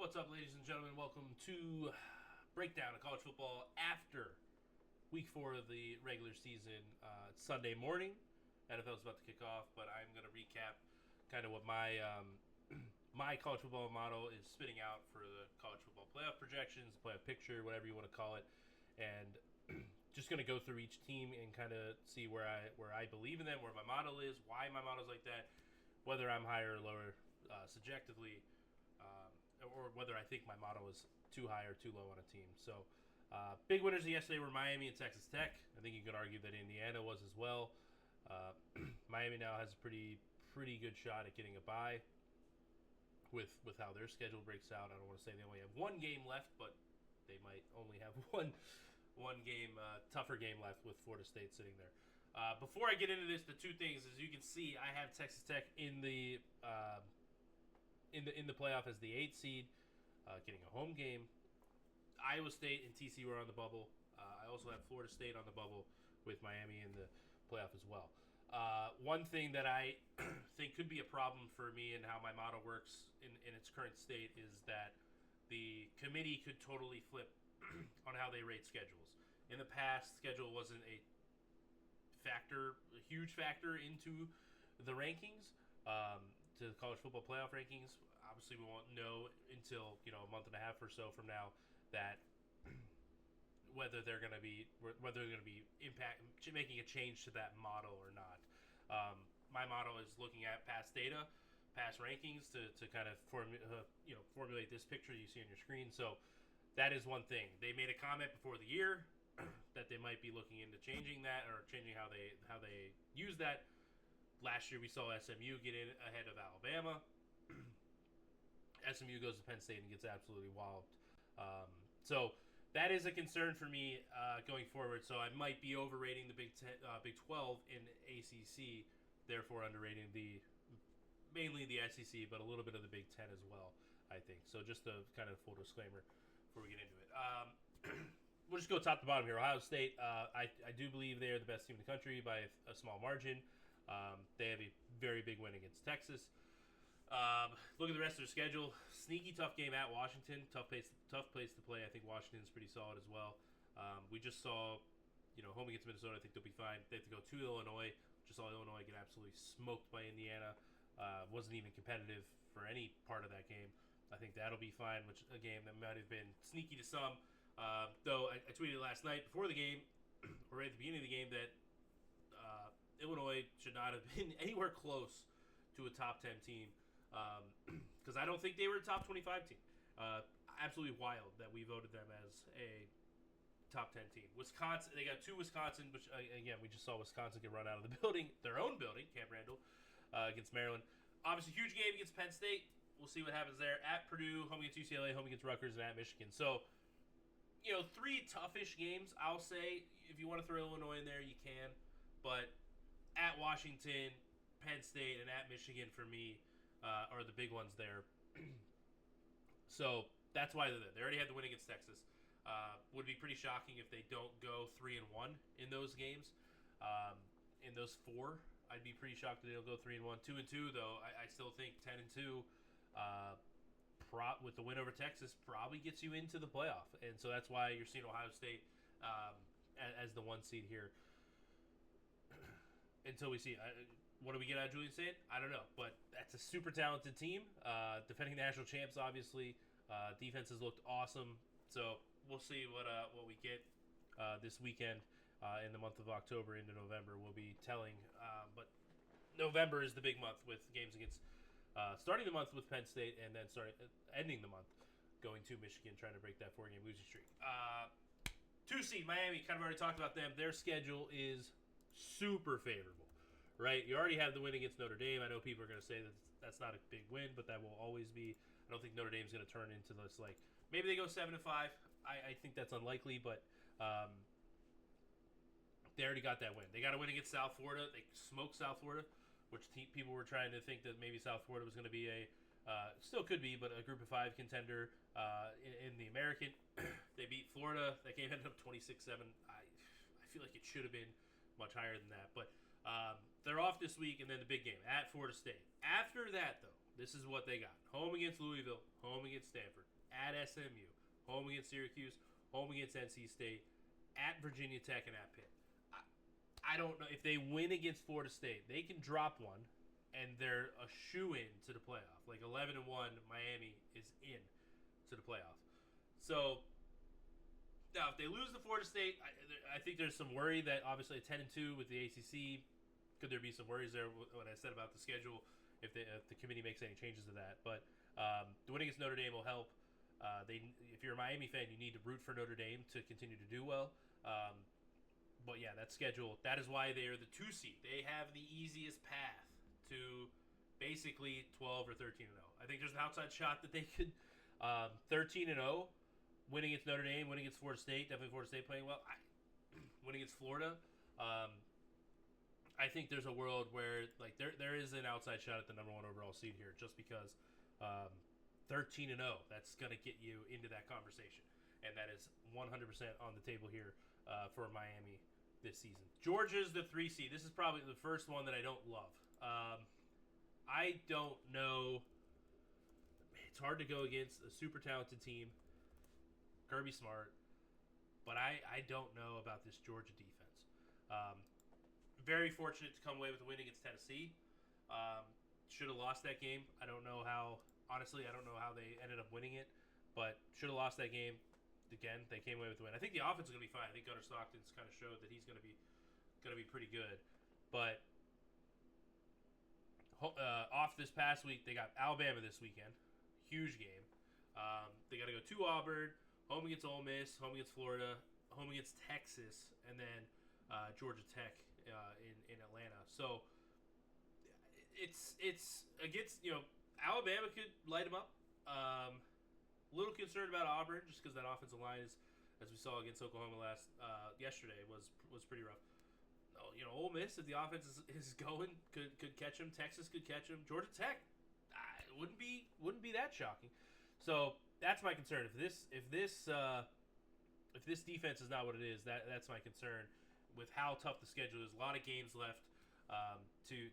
What's up, ladies and gentlemen? Welcome to Breakdown of College Football after Week 4 of the regular season. It's Sunday morning. NFL's about to kick off, but I'm going to recap kind of what my my college football model is spitting out for the college football playoff projections, playoff picture, whatever you want to call it, and just going to go through each team and kind of see where I believe in them, where my model is, why my model's like that, whether I'm higher or lower subjectively. Or whether I think my model is too high or too low on a team. So, big winners yesterday were Miami and Texas Tech. I think you could argue that Indiana was as well. Miami now has a pretty good shot at getting a bye with how their schedule breaks out. I don't want to say they only have one game left, but they might only have one game, tougher game left with Florida State sitting there. Before I get into this, the two things, as you can see, I have Texas Tech in the playoff as the 8th seed, getting a home game. Iowa State and TCU are on the bubble. I also have Florida State on the bubble with Miami in the playoff as well. One thing that I think could be a problem for me and how my model works in its current state is that the committee could totally flip on how they rate schedules. In the past, schedule wasn't a huge factor into the rankings. To the college football playoff rankings. Obviously, we won't know until a month and a half or so from now that whether they're going to be making a change to that model or not. My model is looking at past data, past rankings to kind of formulate this picture you see on your screen. So that is one thing. They made a comment before the year that they might be looking into changing that or changing how they use that. Last year, we saw SMU get in ahead of Alabama. SMU goes to Penn State and gets absolutely walloped. So that is a concern for me going forward. So I might be overrating the Big 12 in ACC, therefore underrating mainly the SEC, but a little bit of the Big 10 as well, I think. So just a kind of full disclaimer before we get into it. We'll just go top to bottom here. Ohio State, I do believe they are the best team in the country by a small margin. They have a very big win against Texas. Look at the rest of their schedule. Sneaky tough game at Washington. Tough place to play. I think Washington's pretty solid as well. We just saw, home against Minnesota. I think they'll be fine. They have to go to Illinois. Just saw Illinois get absolutely smoked by Indiana. Wasn't even competitive for any part of that game. I think that'll be fine, which a game that might have been sneaky to some. Though I tweeted last night before the game, or right at the beginning of the game, that Illinois should not have been anywhere close to a top 10 team because I don't think they were a top 25 team. Absolutely wild that we voted them as a top 10 team. Wisconsin, they got two Wisconsin, which again, we just saw Wisconsin get run out of the building, their own building, Camp Randall, against Maryland. Obviously, huge game against Penn State. We'll see what happens there. At Purdue, home against UCLA, home against Rutgers, and at Michigan. So, three toughish games, I'll say. If you want to throw Illinois in there, you can. But at Washington, Penn State, and at Michigan for me are the big ones there. So that's why they're there. They already had the win against Texas. Would be pretty shocking if they don't go 3-1 in those games. In those four, I'd be pretty shocked that they'll go 3-1. 2-2 though, I still think 10-2 with the win over Texas probably gets you into the playoff, and so that's why you're seeing Ohio State as the 1 seed here. Until we see what do we get out of Julian Saint? I don't know, but that's a super talented team. Defending national champs, obviously. Defense has looked awesome, so we'll see what we get this weekend in the month of October into November. We'll be telling, but November is the big month with games against starting the month with Penn State and then ending the month going to Michigan, trying to break that 4-game losing streak. 2 seed Miami, kind of already talked about them. Their schedule is super favorable, right? You already have the win against Notre Dame. I know people are going to say that that's not a big win, but that will always be. I don't think Notre Dame's going to turn into this, maybe they go 7-5. I think that's unlikely, but they already got that win. They got a win against South Florida. They smoked South Florida, which people were trying to think that maybe South Florida was going to be still could be, but a group of 5 contender in the American. They beat Florida. That game ended up 26-7. I feel like it should have been much higher than that, but they're off this week, and then the big game at Florida State. After that, though, This is what they got. Home against Louisville, home against Stanford, at SMU, home against Syracuse, home against NC State, at Virginia Tech, and at Pitt. I don't know. If they win against Florida State, they can drop one, and they're a shoo-in to the playoff. Like 11-1, Miami is in to the playoff. So now, if they lose to Florida State, I think there's some worry that obviously a 10-2 with the ACC. Could there be some worries there? What I said about the schedule, if the committee makes any changes to that. But the winning against Notre Dame will help. If you're a Miami fan, you need to root for Notre Dame to continue to do well. But yeah, that schedule, that is why they are the 2 seed. They have the easiest path to basically 12 or 13-0. I think there's an outside shot that they could 13-0, win against Notre Dame, win against Florida State, definitely Florida State playing well. Win against Florida. I think there's a world where like there is an outside shot at the number 1 overall seed here, just because 13-0, that's going to get you into that conversation. And that is 100% on the table here for Miami this season. Georgia's the 3 seed. This is probably the first one that I don't love. I don't know. It's hard to go against a super talented team, Kirby Smart, but I don't know about this Georgia defense. Very fortunate to come away with a win against Tennessee. Should have lost that game. I don't know how. Honestly, I don't know how they ended up winning it, but should have lost that game. Again, they came away with the win. I think the offense is going to be fine. I think Gunnar Stockton's kind of showed that he's going to be pretty good. But off this past week, they got Alabama this weekend. Huge game. They got to go to Auburn, home against Ole Miss, home against Florida, home against Texas, and then Georgia Tech in Atlanta. So it's against, Alabama could light them up. A little concerned about Auburn just because that offensive line is, as we saw against Oklahoma yesterday, was pretty rough. Ole Miss, if the offense is going, could catch them. Texas could catch them. Georgia Tech, it wouldn't be that shocking. So that's my concern. If this defense is not what it is, that's my concern with how tough the schedule is. A lot of games left to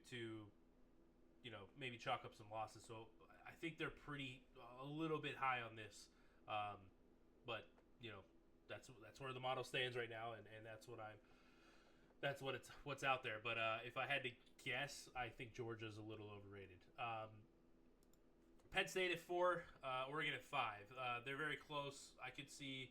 maybe chalk up some losses. So I think they're a little bit high on this, but that's where the model stands right now, and what's out there. But if I had to guess, I think Georgia's a little overrated. Penn State at 4, Oregon at 5. They're very close. I could see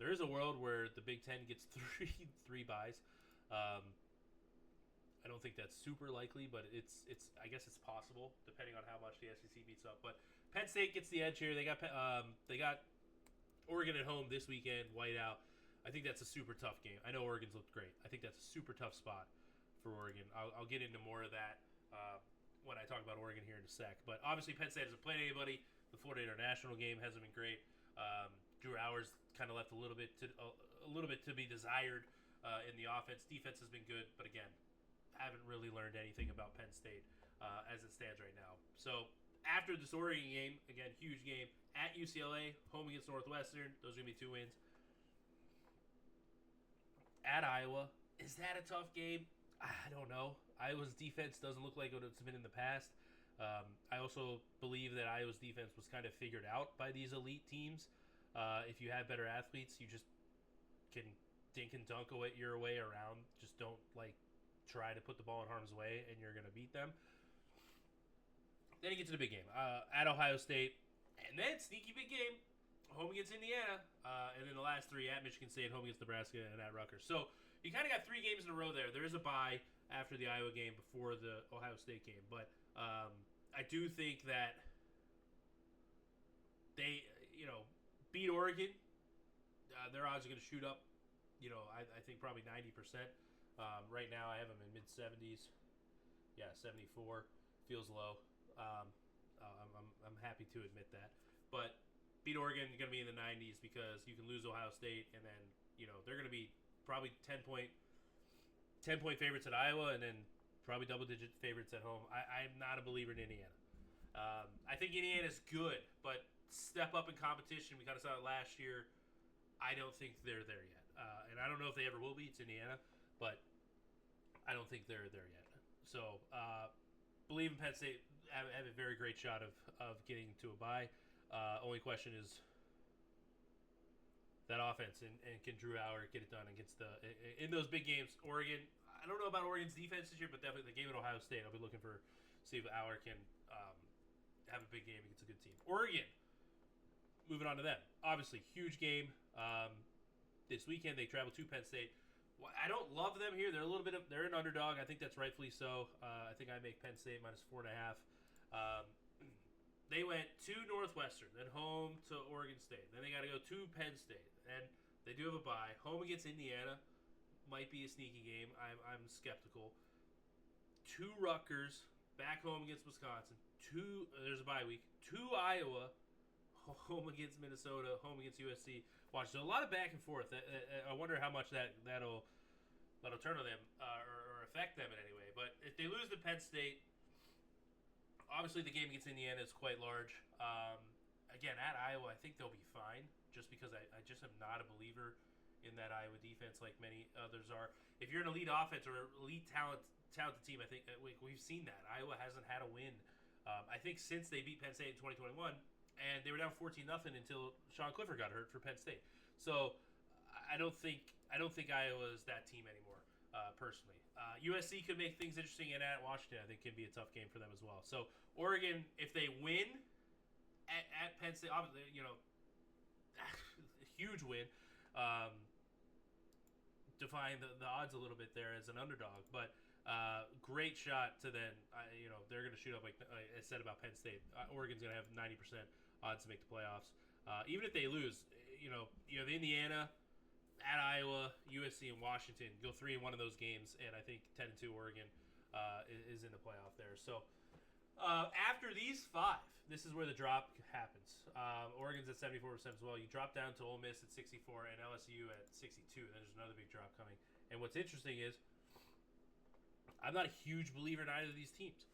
there is a world where the Big Ten gets three buys. I don't think that's super likely, but I guess it's possible depending on how much the SEC beats up. But Penn State gets the edge here. They got Oregon at home this weekend, whiteout. I think that's a super tough game. I know Oregon's looked great. I think that's a super tough spot for Oregon. I'll get into more of that when I talk about Oregon here in a sec. But obviously Penn State hasn't played anybody. The Florida International game hasn't been great. Drew Howard's kind of left a little bit to be desired in the offense. Defense has been good, but again, haven't really learned anything about Penn State as it stands right now. So after this Oregon game, again, huge game, at UCLA, home against Northwestern, those are going to be 2 wins. At Iowa, is that a tough game? I don't know. Iowa's defense doesn't look like what it's been in the past. I also believe that Iowa's defense was kind of figured out by these elite teams. If you have better athletes, you just can dink and dunk your way around. Just don't try to put the ball in harm's way, and you're going to beat them. Then you get to the big game at Ohio State, and then sneaky big game, home against Indiana, and then the last 3 at Michigan State, home against Nebraska, and at Rutgers. So you kind of got 3 games in a row there. There is a bye after the Iowa game before the Ohio State game, but I do think that they, beat Oregon. Their odds are going to shoot up. I think probably 90%. Right now, I have them in mid-70s. Yeah, 74 feels low. I'm happy to admit that. But beat Oregon, going to be in the 90s because you can lose Ohio State, and then they're going to be probably 10-point favorites at Iowa, and then probably double-digit favorites at home. I'm not a believer in Indiana. I think Indiana's good, but step up in competition. We kind of saw it last year. I don't think they're there yet. And I don't know if they ever will be. It's Indiana. But I don't think they're there yet. So, believe in Penn State. have a very great shot of getting to a bye. Only question is that offense, and can Drew Howard get it done against in those big games? Oregon, I don't know about Oregon's defense this year, but definitely the game at Ohio State, I'll be looking for see if Howard can have a big game against a good team. Oregon, moving on to them. Obviously, huge game this weekend. They travel to Penn State. I don't love them here. They're a little bit of they're an underdog. I think that's rightfully so. I think I make Penn State -4.5. They went to Northwestern, then home to Oregon State. Then they got to go to Penn State, and they do have a bye. Home against Indiana might be a sneaky game. I'm skeptical. To Rutgers, back home against Wisconsin. There's a bye week. To Iowa, home against Minnesota, home against USC. Watch, so a lot of back and forth. I wonder how much that'll turn on them or affect them in any way. But if they lose to Penn State, obviously the game against Indiana is quite large. Again, at Iowa, I think they'll be fine, just because I just am not a believer in that Iowa defense like many others are. If you're an elite offense or elite talented team, I think we've seen that. Iowa hasn't had a win. I think since they beat Penn State in 2021, and they were down 14-0 until Sean Clifford got hurt for Penn State. So I don't think Iowa's that team anymore, personally. USC could make things interesting, and at Washington, I think can be a tough game for them as well. So Oregon, if they win at Penn State, obviously, a huge win, defying the odds a little bit there as an underdog, but. Great shot to then, they're going to shoot up like I said about Penn State. Oregon's going to have 90% odds to make the playoffs. Even if they lose, you have Indiana, at Iowa, USC, and Washington. Go 3 in one of those games, and I think 10-2 Oregon is in the playoff there. So after these 5, this is where the drop happens. Oregon's at 74% as well. You drop down to Ole Miss at 64 and LSU at 62. Then there's another big drop coming. And what's interesting is I'm not a huge believer in either of these teams.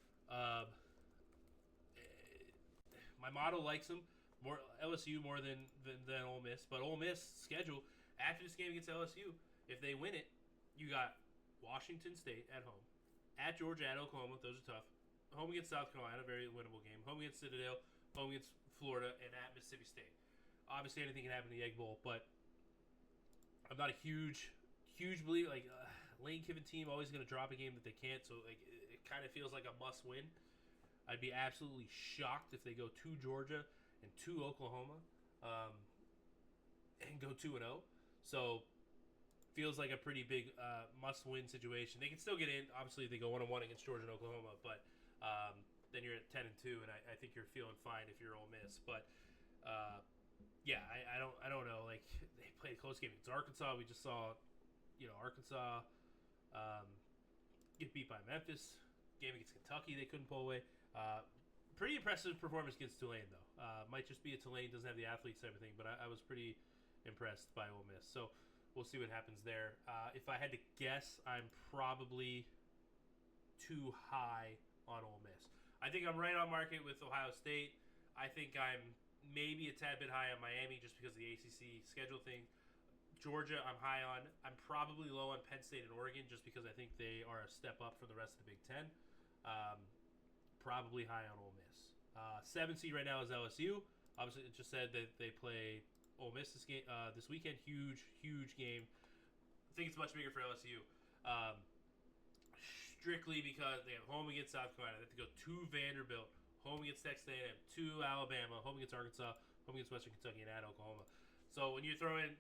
My model likes them more LSU more than Ole Miss, but Ole Miss schedule after this game against LSU, if they win it, you got Washington State at home, at Georgia, at Oklahoma. Those are tough. Home against South Carolina, very winnable game. Home against Citadel, home against Florida, and at Mississippi State. Obviously, anything can happen in the Egg Bowl, but I'm not a huge believer. Lane Kiffin team always going to drop a game that they can't, so it kind of feels like a must-win. I'd be absolutely shocked if they go to Georgia and to Oklahoma and go 2-0. So feels like a pretty big must-win situation. They can still get in. Obviously, they go 1-1 against Georgia and Oklahoma, but then you're at 10-2, and I think you're feeling fine if you're Ole Miss. But yeah, I don't know. Like, they played a close game against Arkansas. We just saw, Arkansas get beat by Memphis. Game against Kentucky, they couldn't pull away. Pretty impressive performance against Tulane, though. Might just be a Tulane doesn't have the athletes and everything, but I was pretty impressed by Ole Miss. So we'll see what happens there. If I had to guess, I'm probably too high on Ole Miss. I think I'm right on market with Ohio State. I think I'm maybe a tad bit high on Miami just because of the ACC schedule thing. Georgia, I'm high on. I'm probably low on Penn State and Oregon just because I think they are a step up from the rest of the Big Ten. Probably high on Ole Miss. 7 seed right now is LSU. Obviously, it just said that they play Ole Miss this weekend. Huge game. I think it's much bigger for LSU. Strictly because they have home against South Carolina. They have to go to Vanderbilt, home against Texas A&M, to Alabama, home against Arkansas, home against Western Kentucky, and at Oklahoma. So when you throw in,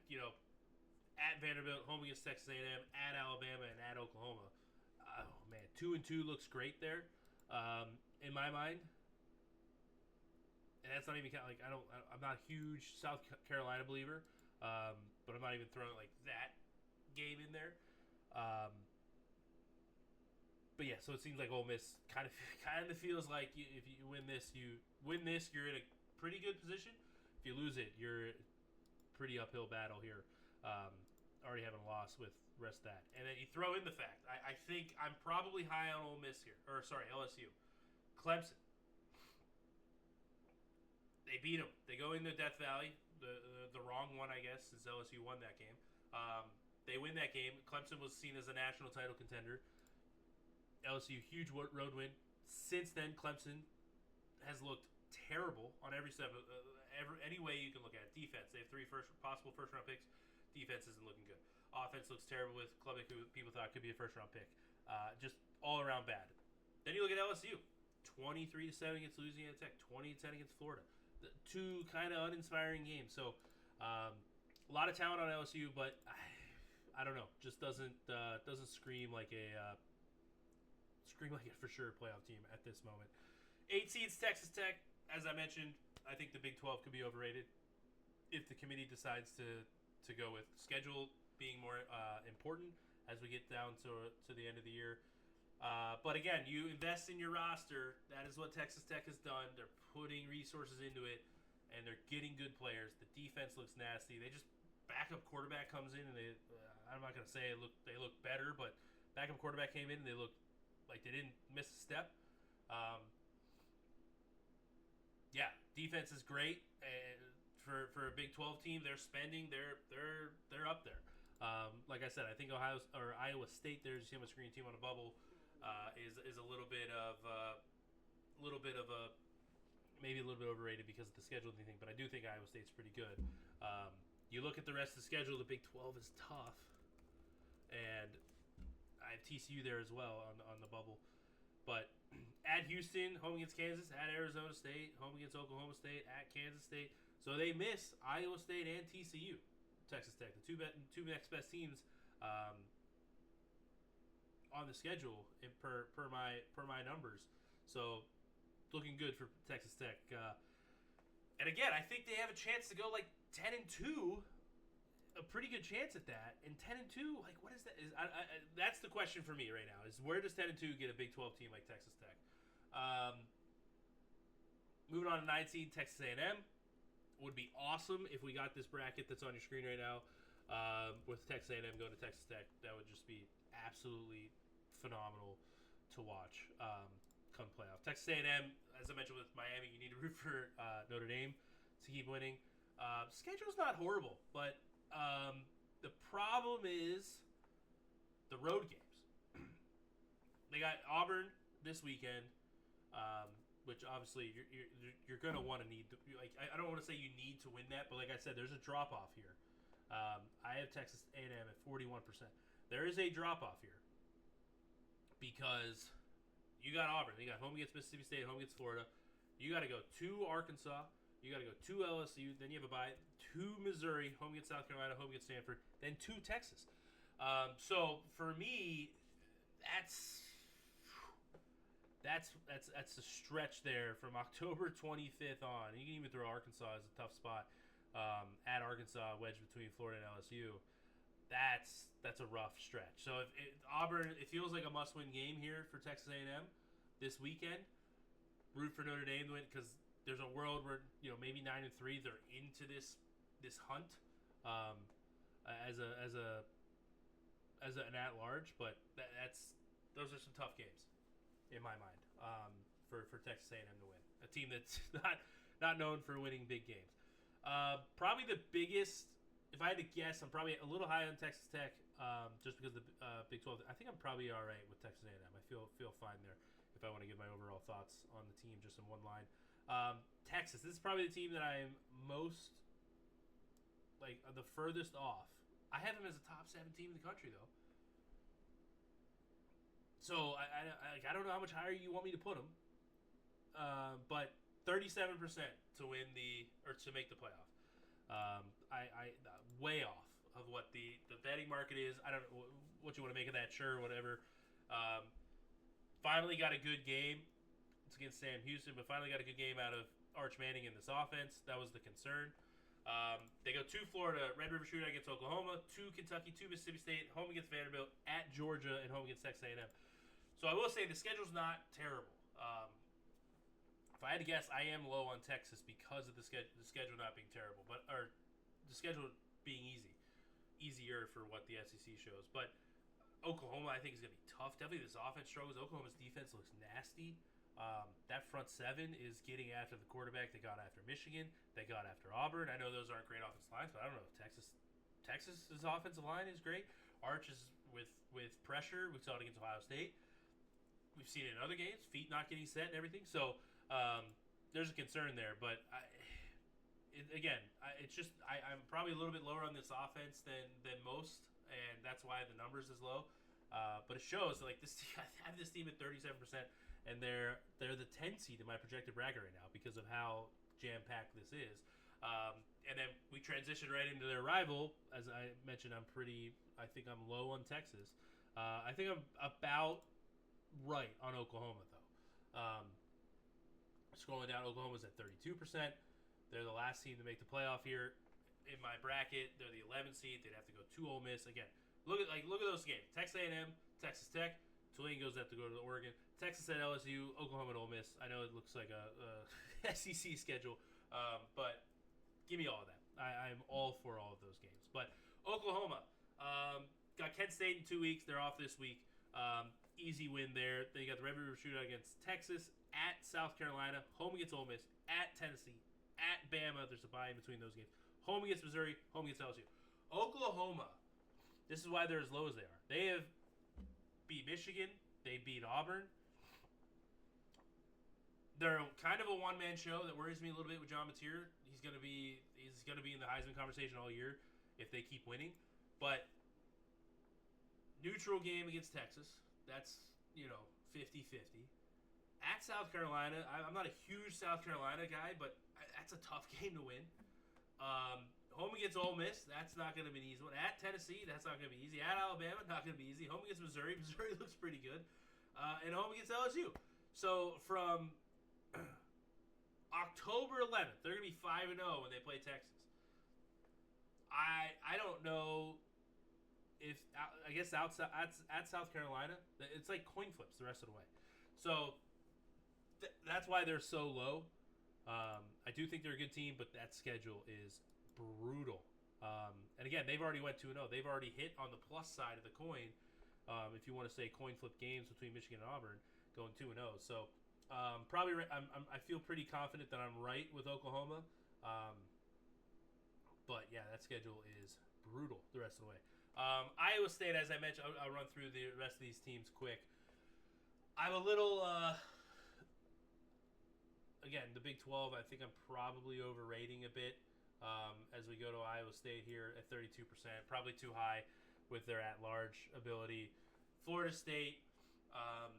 at Vanderbilt, home against Texas A&M, at Alabama, and at Oklahoma, oh man, 2-2 looks great there, in my mind. And that's not even I'm not a huge South Carolina believer, but I'm not even throwing that game in there. But yeah, so it seems like Ole Miss kind of feels like if you win this, you're in a pretty good position. If you lose it, you're pretty uphill battle here. Already having a loss with the rest of that. And then you throw in the fact, I think I'm probably high on Ole Miss here. Or, sorry, LSU. Clemson. They beat them. They go into Death Valley. The wrong one, I guess, since LSU won that game. They win that game. Clemson was seen as a national title contender. LSU, huge road win. Since then, Clemson has looked terrible on every step, any way you can look at it. Defense, they have three possible first round picks. Defense isn't looking good. Offense looks terrible with Klubnik, who people thought could be a first round pick. Just all around bad. Then you look at LSU, 23-7 against Louisiana Tech, 20-10 against Florida. The two kind of uninspiring games. So a lot of talent on LSU, but I don't know. Just doesn't scream like a for sure playoff team at this moment. 8 seeds Texas Tech. As I mentioned, I think the Big 12 could be overrated if the committee decides to go with schedule being more important as we get down to the end of the year. But again, you invest in your roster. That is what Texas Tech has done. They're putting resources into it, and they're getting good players. The defense looks nasty. They just backup quarterback comes in, and I'm not going to say they look better, but backup quarterback came in, and they looked like they didn't miss a step. Yeah, defense is great. For a Big 12 team, they're spending. They're up there. Like I said, I think Iowa State. There's you see how much green team on a bubble is a little bit of maybe a little bit overrated because of the schedule and everything. But I do think Iowa State's pretty good. You look at the rest of the schedule. The Big 12 is tough, and I have TCU there as well on the bubble. But at Houston, home against Kansas, at Arizona State, home against Oklahoma State, at Kansas State. So they miss Iowa State and TCU, Texas Tech, the two next best teams on the schedule per my numbers. So looking good for Texas Tech. And again, I think they have a chance to go like 10-2, a pretty good chance at that. And 10-2, like what is that? That's the question for me right now. Is where does 10-2 get a Big 12 team like Texas Tech? Moving on to 9 seed Texas A&M. Would be awesome if we got this bracket that's on your screen right now with Texas A&M going to Texas Tech. That would just be absolutely phenomenal to watch come playoff. Texas A&M, as I mentioned with Miami, you need to root for Notre Dame to keep winning. Schedule's not horrible, but the problem is the road games. They got Auburn this weekend. Which obviously you're gonna want to need to, like I don't want to say you need to win that, but like I said, there's a drop off here. I have Texas A&M at 41%. There is a drop off here because you got Auburn, you got home against Mississippi State, home against Florida. You got to go to Arkansas, you got to go to LSU, then you have a bye to Missouri, home against South Carolina, home against Stanford, then to Texas. So for me, that's a stretch there from October 25th on. You can even throw Arkansas as a tough spot at Arkansas, wedged between Florida and LSU. That's a rough stretch. So if Auburn, it feels like a must-win game here for Texas A&M this weekend. Root for Notre Dame to win because there's a world where maybe 9-3 they're into this hunt as an at-large, but those are some tough games. In my mind, for Texas A&M to win, a team that's not known for winning big games. Probably the biggest, if I had to guess, I'm probably a little high on Texas Tech, just because the Big 12. I think I'm probably all right with Texas A&M. I feel fine there. If I want to give my overall thoughts on the team, just in one line, Texas. This is probably the team that I'm most the furthest off. I have them as a top 7 team in the country though. So I don't know how much higher you want me to put them, but 37% to win to make the playoff. I way off of what the betting market is. I don't know what you want to make of that. Sure, whatever. Finally got a good game. It's against Sam Houston, but finally got a good game out of Arch Manning in this offense. That was the concern. They go to Florida, Red River Shootout against Oklahoma, to Kentucky, to Mississippi State, home against Vanderbilt, at Georgia, and home against Texas A&M. So I will say the schedule's not terrible. If I had to guess, I am low on Texas because of the schedule not being terrible, or the schedule being easier for what the SEC shows. But Oklahoma, I think, is going to be tough. Definitely this offense struggles. Oklahoma's defense looks nasty. That front 7 is getting after the quarterback. They got after Michigan. They got after Auburn. I know those aren't great offensive lines, but I don't know if Texas's offensive line is great. Arch is with pressure. We saw it against Ohio State. We've seen it in other games, feet not getting set and everything. So there's a concern there. But I'm probably a little bit lower on this offense than most, and that's why the numbers is low. But it shows that, like, this I have this team at 37%, and they're the 10 seed in my projected bracket right now because of how jam packed this is. And then we transition right into their rival. As I mentioned, I think I'm low on Texas. I think I'm about right on Oklahoma though. Scrolling down, Oklahoma's at 32%. They're the last team to make the playoff here in my bracket. They're the 11th seed. They'd have to go to Ole Miss again. Look at those games: Texas A&M, Texas Tech. Tulane goes have to go to Oregon. Texas at LSU, Oklahoma at Ole Miss. I know it looks like a SEC schedule, but give me all of that. I'm all for all of those games. But Oklahoma got Kent State in 2 weeks. They're off this week. Easy win there. They got the Red River Shootout against Texas, at South Carolina, home against Ole Miss, at Tennessee, at Bama. There's a bye in between those games. Home against Missouri, home against LSU. Oklahoma, this is why they're as low as they are. They have beat Michigan. They beat Auburn. They're kind of a one-man show that worries me a little bit with John Mateer. He's gonna be in the Heisman conversation all year if they keep winning. But neutral game against Texas. That's 50-50. At South Carolina, I'm not a huge South Carolina guy, but that's a tough game to win. Home against Ole Miss, that's not going to be an easy one. At Tennessee, that's not going to be easy. At Alabama, not going to be easy. Home against Missouri, Missouri looks pretty good. And home against LSU. So from October 11th, they're going to be 5-0 when they play Texas. I don't know if, I guess at South Carolina, it's like coin flips the rest of the way. So that's why they're so low. I do think they're a good team, but that schedule is brutal. And again, they've already went 2-0. They've already hit on the plus side of the coin. If you want to say coin flip games between Michigan and Auburn, going 2-0. So probably I feel pretty confident that I'm right with Oklahoma. But yeah, that schedule is brutal the rest of the way. Iowa State, as I mentioned, I'll run through the rest of these teams quick. I'm a little, again, the Big 12, I think I'm probably overrating a bit as we go to Iowa State here at 32%. Probably too high with their at-large ability. Florida State, I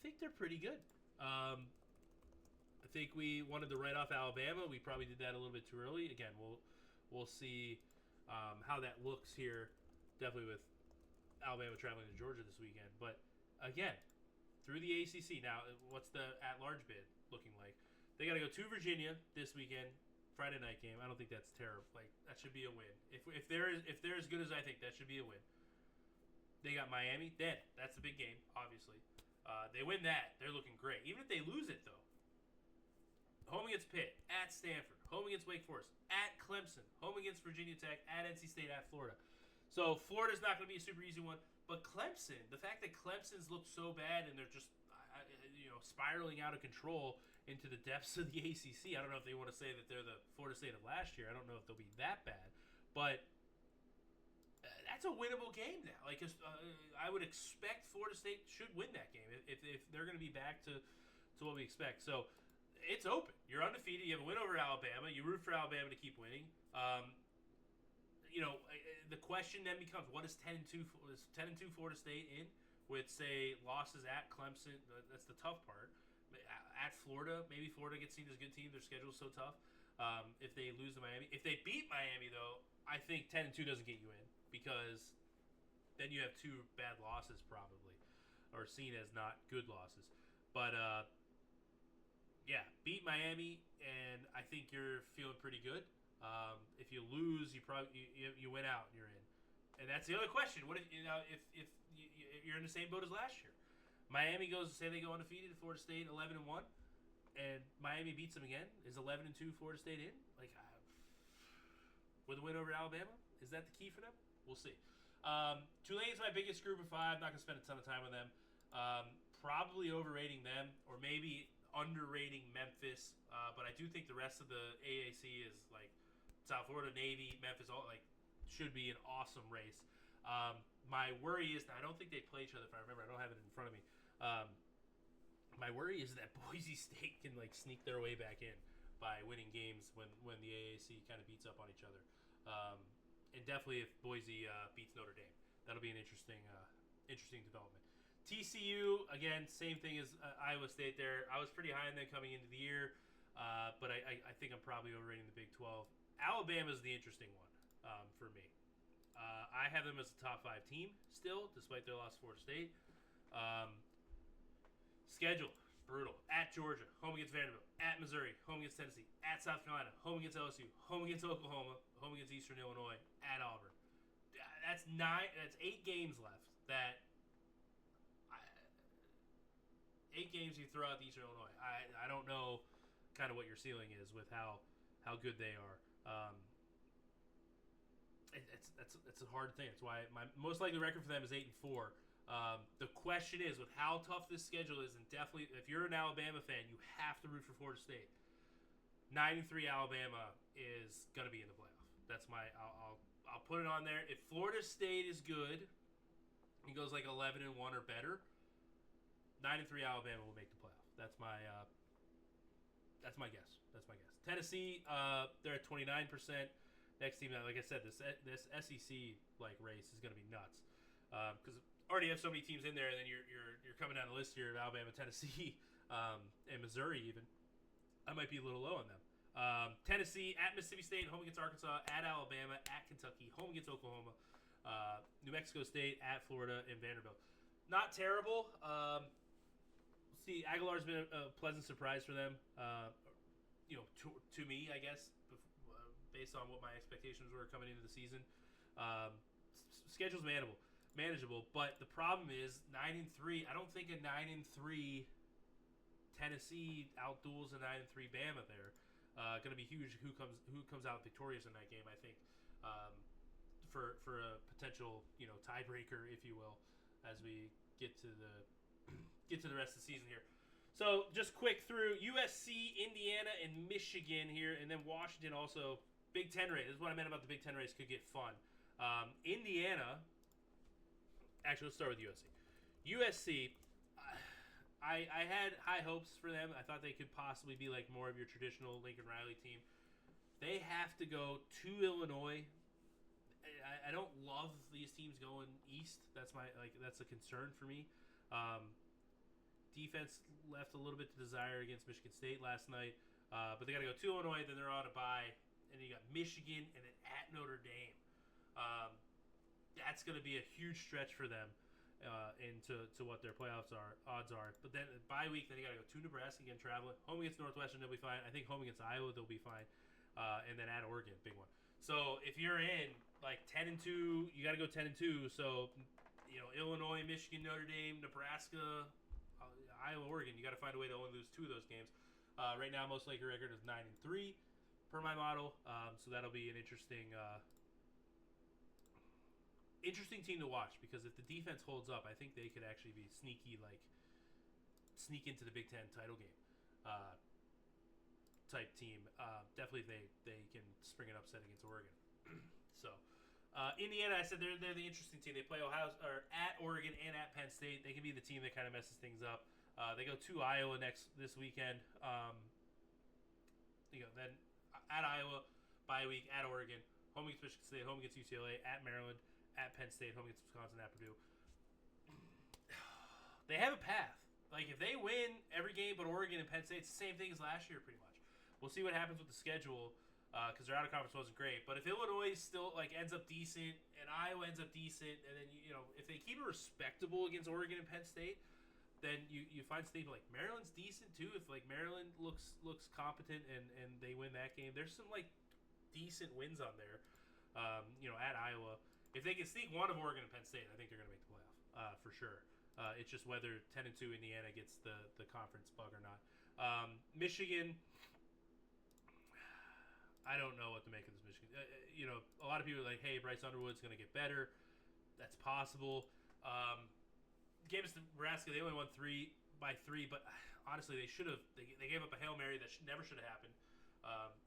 think they're pretty good. I think we wanted to write off Alabama. We probably did that a little bit too early. Again, we'll see how that looks here. Definitely with Alabama traveling to Georgia this weekend. But again, through the ACC. Now, what's the at-large bid looking like? They got to go to Virginia this weekend, Friday night game. I don't think that's terrible. Like, that should be a win. If they're as good as I think, that should be a win. They got Miami. Then that's the big game, obviously. They win that, they're looking great. Even if they lose it, though. Home against Pitt, at Stanford, home against Wake Forest, at Clemson, home against Virginia Tech, at NC State, at Florida. So Florida's not going to be a super easy one. But Clemson, the fact that Clemson's looked so bad and they're just spiraling out of control into the depths of the ACC. I don't know if they want to say that they're the Florida State of last year. I don't know if they'll be that bad. But that's a winnable game now. Like I would expect Florida State should win that game if they're going to be back to what we expect. So it's open. You're undefeated. You have a win over Alabama. You root for Alabama to keep winning. The question then becomes: what is 10-2? Is 10-2 Florida State in with, say, losses at Clemson? That's the tough part. At Florida, maybe Florida gets seen as a good team. Their schedule's so tough. If they lose to Miami, if they beat Miami, though, I think 10-2 doesn't get you in because then you have two bad losses probably, or seen as not good losses. But yeah, beat Miami, and I think you're feeling pretty good. If you lose, you win out, and you're in. And that's the other question. What if you're in the same boat as last year? Miami goes, say they go undefeated, Florida State 11-1, and Miami beats them again. Is 11-2 Florida State in? Like, with a win over Alabama, is that the key for them? We'll see. Tulane's my biggest group of five. Not gonna spend a ton of time on them. Probably overrating them, or maybe underrating Memphis. But I do think the rest of the AAC is like South Florida, Navy, Memphis, all like should be an awesome race. My worry is that I don't think they play each other. If I remember, I don't have it in front of me. My worry is that Boise State can like sneak their way back in by winning games when the AAC kind of beats up on each other. And definitely if Boise beats Notre Dame, that'll be an interesting development. TCU again, same thing as Iowa State. There, I was pretty high on them coming into the year, but I think I'm probably overrating the Big 12. Alabama is the interesting one for me. I have them as a top 5 team still, despite their loss to Florida State. Schedule brutal. At Georgia, home against Vanderbilt. At Missouri, home against Tennessee. At South Carolina, home against LSU. Home against Oklahoma. Home against Eastern Illinois. At Auburn. That's 8 games left. 8 games you throw out to Eastern Illinois. I don't know kind of what your ceiling is with how good they are. It's a hard thing. That's why my most likely record for them is 8-4. The question is, with how tough this schedule is, and definitely if you're an Alabama fan, you have to root for Florida State. 9-3 Alabama is gonna be in the playoff. That's my. I'll put it on there. If Florida State is good, he goes like 11-1 or better. 9-3 Alabama will make the playoff. That's my guess. Tennessee, they're at 29%. Next team, like I said, this SEC like race is gonna be nuts because already have so many teams in there, and then you're coming down the list here of Alabama, Tennessee, and Missouri even. I might be a little low on them. Tennessee at Mississippi State, home against Arkansas, at Alabama, at Kentucky, home against Oklahoma, New Mexico State, at Florida, and Vanderbilt. Not terrible. See, Aguilar's been a pleasant surprise for them. To me, I guess, based on what my expectations were coming into the season. Schedule's manageable, but the problem is 9-3. I don't think a 9-3 Tennessee outduels a 9-3 Bama there. Going to be huge. Who comes out victorious in that game? I think for a potential tiebreaker, if you will, as we get to the rest of the season here. So just quick through USC, Indiana, and Michigan here, and then Washington also. Big Ten race. This is what I meant about the Big Ten race could get fun. Indiana. Actually, let's start with USC. USC, I had high hopes for them. I thought they could possibly be like more of your traditional Lincoln Riley team. They have to go to Illinois. I don't love these teams going east. That's a concern for me. Defense left a little bit to desire against Michigan State last night, but they got to go to Illinois. Then they're on a bye, and then you got Michigan, and then at Notre Dame. That's going to be a huge stretch for them into what their playoffs odds are. But then bye week, then you got to go to Nebraska again, traveling. Home against Northwestern, they'll be fine. I think home against Iowa, they'll be fine. And then at Oregon, big one. So if you're in like 10-2, you got to go 10-2. So Illinois, Michigan, Notre Dame, Nebraska, Iowa, Oregon, you got to find a way to only lose 2 of those games. Right now, most likely record is 9-3 per my model. So that'll be an interesting team to watch, because if the defense holds up, I think they could actually be sneaky, like sneak into the Big Ten title game type team. Definitely if they can spring an upset against Oregon. So Indiana, I said they're the interesting team. They play at Oregon and at Penn State. They can be the team that kind of messes things up. They go to Iowa this weekend. Then at Iowa, bye week, at Oregon, home against Michigan State, home against UCLA, at Maryland, at Penn State, home against Wisconsin, at Purdue. They have a path. Like, if they win every game but Oregon and Penn State, it's the same thing as last year, pretty much. We'll see what happens with the schedule, because their out-of-conference wasn't great. But if Illinois still ends up decent and Iowa ends up decent, and then if they keep it respectable against Oregon and Penn State, then you find State like Maryland's decent too. If Maryland looks competent and they win that game, there's some decent wins on there. At Iowa. If they can sneak one of Oregon and Penn State, I think they're going to make the playoff for sure. It's just whether 10-2 Indiana gets the conference bug or not. Michigan, I don't know what to make of this Michigan. A lot of people are like, hey, Bryce Underwood's going to get better. That's possible. Game against Nebraska, they only won 3 by 3, but honestly, they should have. They gave up a Hail Mary that never should have happened.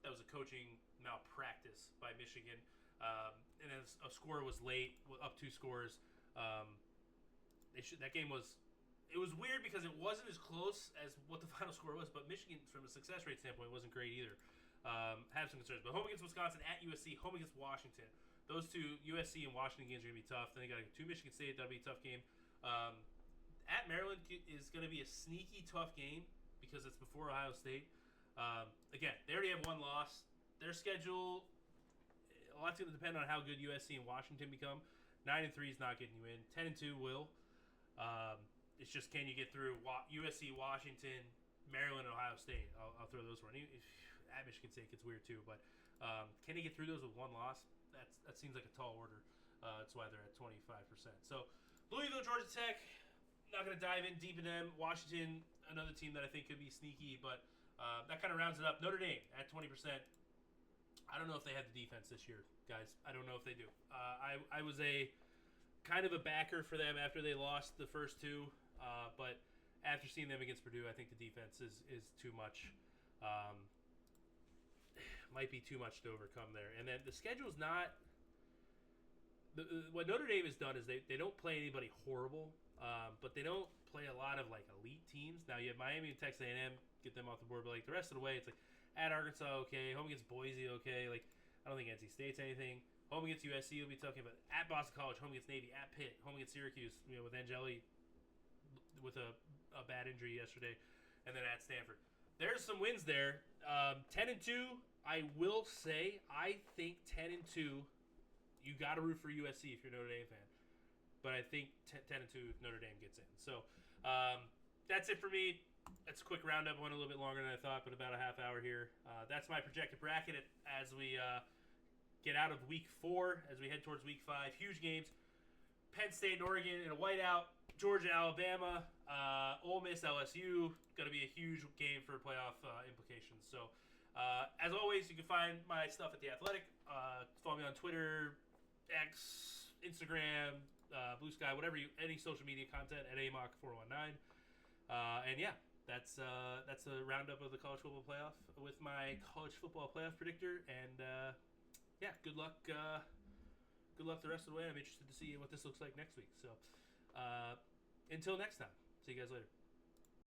That was a coaching malpractice by Michigan. And then a score was late, up 2 scores. That game was it was weird because it wasn't as close as what the final score was, but Michigan, from a success rate standpoint, wasn't great either. Have some concerns. But home against Wisconsin, at USC, home against Washington. Those two USC and Washington games are going to be tough. Then they got two Michigan State. That'll be a tough game. At Maryland is going to be a sneaky tough game because it's before Ohio State. Again, they already have one loss. Their schedule, a lot's going to depend on how good USC and Washington become. 9-3 is not getting you in. 10-2 will. It's just, can you get through USC, Washington, Maryland, and Ohio State? I'll throw those one. At Michigan State gets weird too, but can you get through those with one loss? That seems like a tall order. That's why they're at 25%. So Louisville, Georgia Tech. Not going to dive in deep in them. Washington, another team that I think could be sneaky, but that kind of rounds it up. Notre Dame at 20%. I don't know if they have the defense this year, guys. I don't know if they do. I was a kind of a backer for them after they lost the first two, but after seeing them against Purdue, I think the defense is too much. Might be too much to overcome there. And then the schedule's not. What Notre Dame has done is they don't play anybody horrible. But they don't play a lot of like elite teams. Now you have Miami and Texas A&M, get them off the board. But like the rest of the way, it's like at Arkansas, okay, home against Boise, okay. Like I don't think NC State's anything. Home against USC, we'll be talking about. At Boston College, home against Navy. At Pitt, home against Syracuse, with Angeli with a bad injury yesterday, and then at Stanford. There's some wins there. 10-2. I will say, I think 10-2. You got to root for USC if you're a Notre Dame fan. But I think 10-2 Notre Dame gets in. So that's it for me. That's a quick roundup. Went a little bit longer than I thought, but about a half hour here. That's my projected bracket as we get out of week 4, as we head towards week 5. Huge games. Penn State and Oregon in a whiteout. Georgia, Alabama. Ole Miss, LSU. Going to be a huge game for playoff implications. So as always, you can find my stuff at The Athletic. Follow me on Twitter, X, Instagram, Blue Sky, any social media content at AMOC419. And yeah, that's a roundup of the college football playoff with my college football playoff predictor. And yeah, good luck the rest of the way. I'm interested to see what this looks like next week. So until next time, see you guys later.